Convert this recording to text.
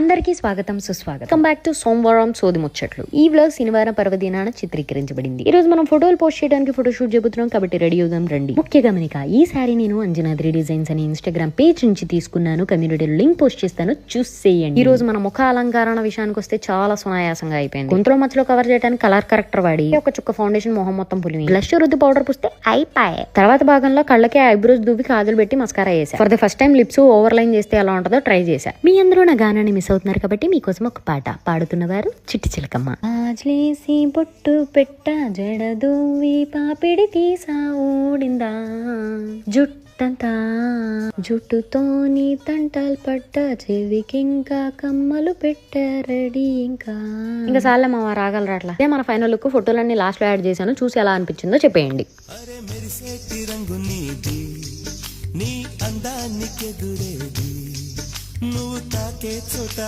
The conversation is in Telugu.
అందరికీ స్వాగతం సుస్వాగతం. కమ్ బ్యాక్ టు సోమవారం సోది ముచ్చట్లు. ఈ వ్లాగ్ శనివారం పర్వదినాన చిత్రీకరించబడింది. ఈ రోజు మనం ఫోటోలు పోస్ట్ చేయడానికి ఫోటోషూట్ చెబుతున్నాం కాబట్టి రెడీ అవుదాం రండి. ముఖ్య గమనిక, ఈ సారీ నేను అంజనాద్రి డిజైన్స్ అనే ఇన్స్టాగ్రామ్ పేజ్ నుంచి తీసుకున్నాను. కమ్యూనిటీలో లింక్ పోస్ట్ చేస్తాను, చూసేయండి. ఈ రోజు మన ముఖ అలంకరణ విషయానికి వస్తే చాలా సునాయాసంగా అయిపోయింది. గొంతులో మధ్యలో కవర్ చేయడానికి కలర్ కరెక్టర్ వాడి ఒక చుక్క ఫౌండేషన్ మొహం మొత్తం పులిమి బ్లష్ రుద్ది పౌడర్ పూస్తే అయిపోయాయి. తర్వాత భాగంలో కళ్ళకి ఐబ్రోస్ దువ్వి కాజులు పెట్టి మస్కారా చేశా. For the first time lips over line చేస్తే ఎలా ఉంటుందో ట్రై చేశా. మీ అందరూ నా గానాన్ని మిస్ అవుతున్నారు కాబట్టి మీకోసం ఒక పాట పాడుతున్నవారు చిట్టి చిలకమ్మ. ఆజ్లేసి బొట్టు పెట్ట జడదువ్వి పాపిడి తీసా ఊడిందా జుట్టంతా జుట్టుతోని తంటలు పట్ట చెవికింకా కమ్మలు పెట్టారడి ఇంకా సార్లే మా రాగలరు అట్లా. అదే మన ఫైనల్ లుక్ ఫోటోలన్నీ లాస్ట్ లో యాడ్ చేశాను, చూసి ఎలా అనిపించిందో చెప్పేయండి. నీ అందానికి నువ్వు తాకే చోట